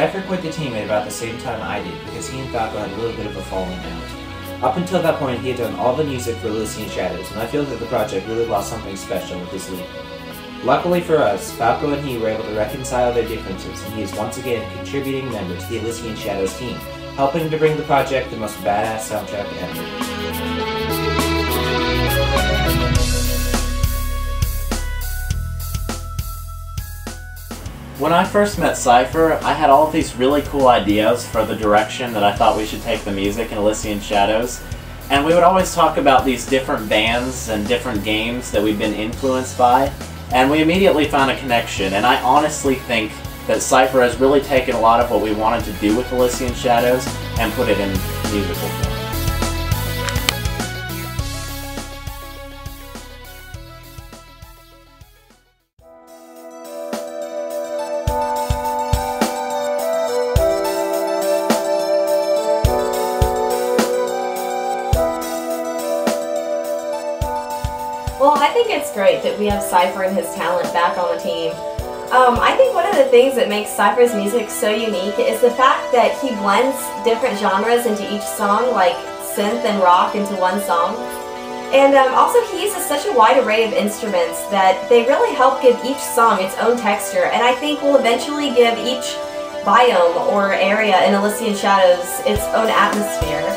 Cypher quit the team at about the same time I did because he and Falco had a little bit of a falling out. Up until that point, he had done all the music for Elysian Shadows, and I feel that the project really lost something special with his leaving. Luckily for us, Falco and he were able to reconcile their differences, and he is once again a contributing member to the Elysian Shadows team, helping to bring the project the most badass soundtrack ever. When I first met Cypher, I had all of these really cool ideas for the direction that I thought we should take the music in Elysian Shadows. And we would always talk about these different bands and different games that we've been influenced by. And we immediately found a connection, and I honestly think that Cypher has really taken a lot of what we wanted to do with Elysian Shadows and put it in musical form. Well, I think it's great that we have Cypher and his talent back on the team. I think one of the things that makes Cypher's music so unique is the fact that he blends different genres into each song, like synth and rock into one song. And also he uses such a wide array of instruments that they really help give each song its own texture, and I think will eventually give each biome or area in Elysian Shadows its own atmosphere.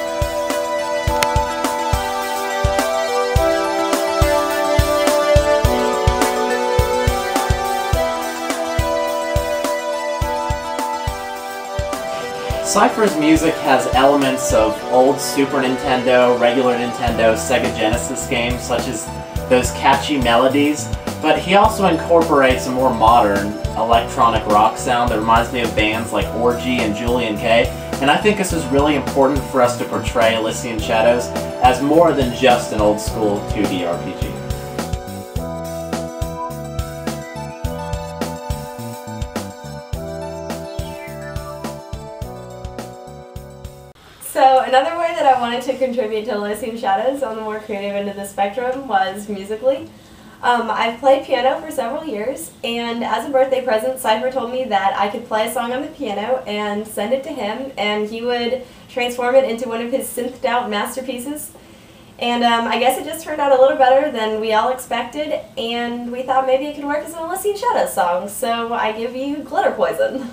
Cypher's music has elements of old Super Nintendo, regular Nintendo, Sega Genesis games, such as those catchy melodies, but he also incorporates a more modern electronic rock sound that reminds me of bands like Orgy and Julian K, and I think this is really important for us to portray Elysian Shadows as more than just an old school 2D RPG. So another way that I wanted to contribute to Elysian Shadows on the more creative end of the spectrum was musically. I've played piano for several years, and as a birthday present, Cypher told me that I could play a song on the piano and send it to him, and he would transform it into one of his synthed out masterpieces. And I guess it just turned out a little better than we all expected, and we thought maybe it could work as an Elysian Shadows song, so I give you Glitter Poison.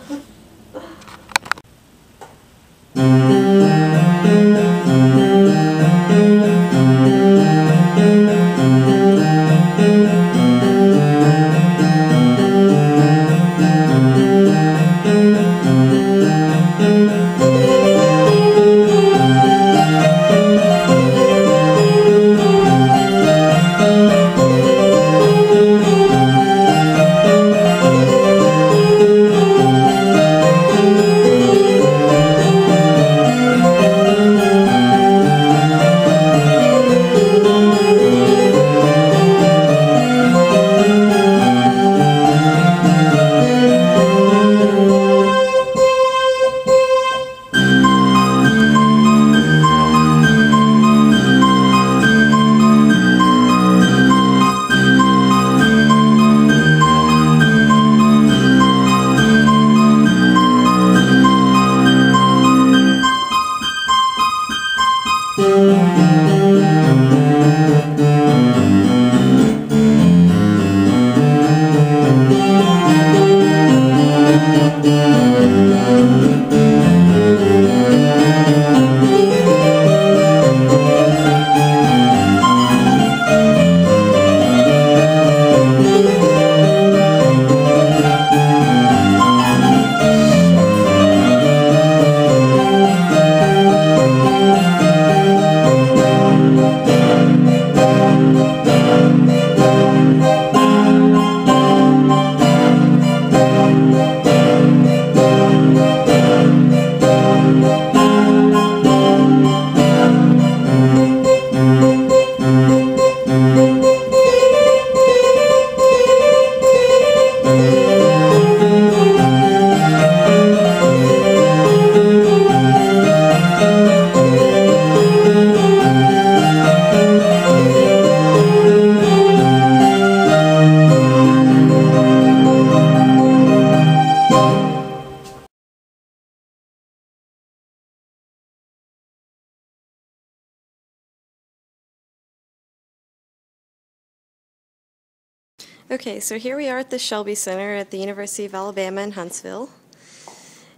Okay, so here we are at the Shelby Center at the University of Alabama in Huntsville.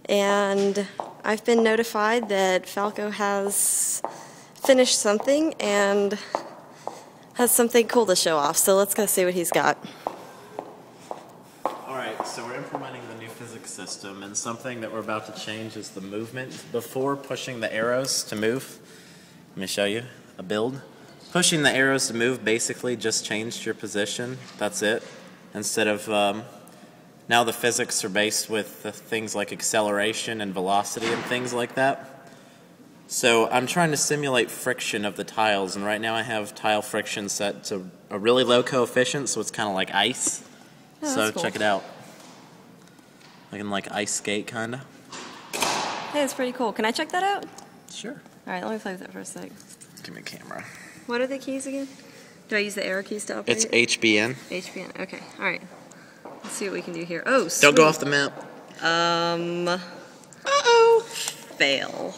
And I've been notified that Falco has finished something and has something cool to show off. So let's go see what he's got. Alright, so we're implementing the new physics system, and something that we're about to change is the movement. Before pushing the arrows to move, let me show you a build. Pushing the arrows to move basically just changed your position. That's it. Instead of, now the physics are based with things like acceleration and velocity and things like that. So I'm trying to simulate friction of the tiles, and right now I have tile friction set to a really low coefficient, so it's kind of like ice. Oh, so that's cool. check it out. I can like ice skate, kind of. Hey, that's pretty cool. Can I check that out? Sure. Alright, let me play with that for a sec. Give me a camera. What are the keys again? Do I use the arrow keys to operate It's it? HBN. HBN, okay. Alright. Let's see what we can do here. Oh, sweet. Don't go off the map. Uh-oh. Fail.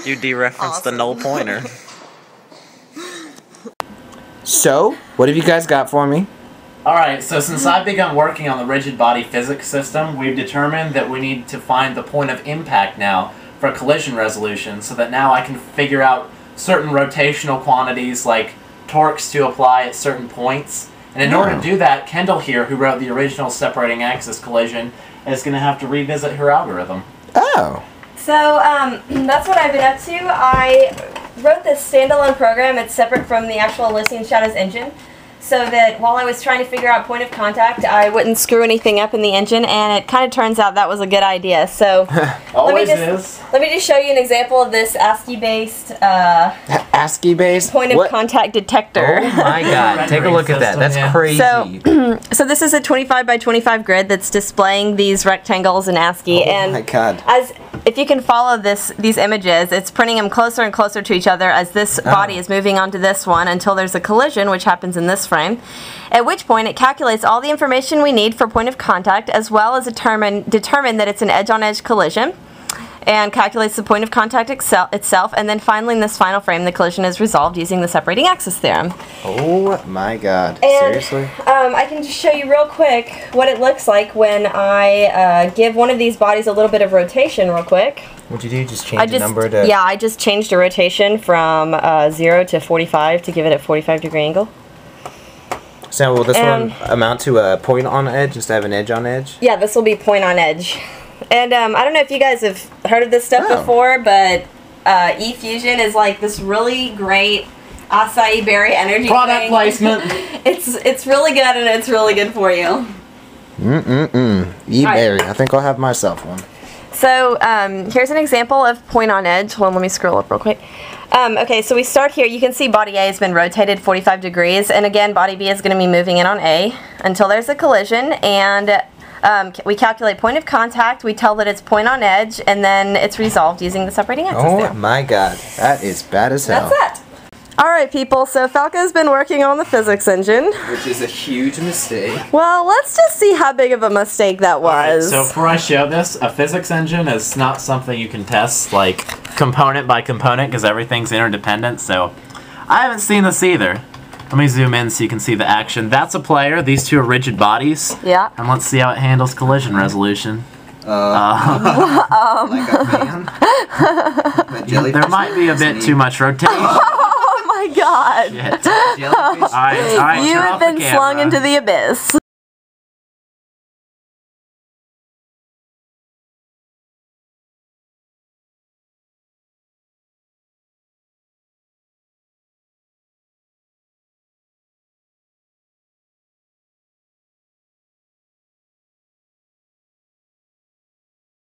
You dereferenced the null pointer. So, what have you guys got for me? Alright, so since I've begun working on the rigid body physics system, we've determined that we need to find the point of impact now for collision resolution, so that now I can figure out certain rotational quantities like torques to apply at certain points. And in order to do that, Kendall here, who wrote the original separating axis collision, is going to have to revisit her algorithm. Oh. So, that's what I've been up to. I wrote this standalone program. It's separate from the actual Elysian Shadows engine, so that while I was trying to figure out point of contact, I wouldn't screw anything up in the engine, and it kind of turns out that was a good idea. So, Always is. Let me just show you an example of this ASCII-based ASCII-based? point of contact detector. Oh my god, take a look at that. That's crazy. So this is a 25 by 25 grid that's displaying these rectangles in ASCII. Oh my god. If you can follow these images, it's printing them closer and closer to each other as this body is moving onto this one until there's a collision, which happens in this frame. At which point it calculates all the information we need for point of contact, as well as determine that it's an edge-on-edge collision, and calculates the point of contact itself, and then finally in this final frame the collision is resolved using the separating axis theorem. Oh my god. And, seriously? I can just show you real quick what it looks like when I give one of these bodies a little bit of rotation real quick. What'd you do? Just change the number to... Yeah, I just changed the rotation from 0 to 45 to give it a 45-degree angle. So will this one amount to a point on edge instead of an edge on edge? Yeah, this will be point on edge. And I don't know if you guys have heard of this stuff before, but eFusion is like this really great acai berry energy product placement. It's really good and it's really good for you. E-berry. I think I'll have myself one. So here's an example of point on edge. Hold on, let me scroll up real quick. Okay, so we start here. You can see body A has been rotated 45 degrees, and again, body B is going to be moving in on A until there's a collision, and we calculate point of contact, we tell that it's point on edge, and then it's resolved using the separating axis Oh my god, that is bad as hell. That's it. Alright people, so Falco's been working on the physics engine. Which is a huge mistake. Well, let's just see how big of a mistake that was. Right, so before I show this, a physics engine is not something you can test like component by component because everything's interdependent, so I haven't seen this either. Let me zoom in so you can see the action. That's a player, these two are rigid bodies. Yeah. And let's see how it handles collision resolution. Like a fan? There might be a bit too much rotation. Oh my god. Shit. Alright, You have been slung into the abyss.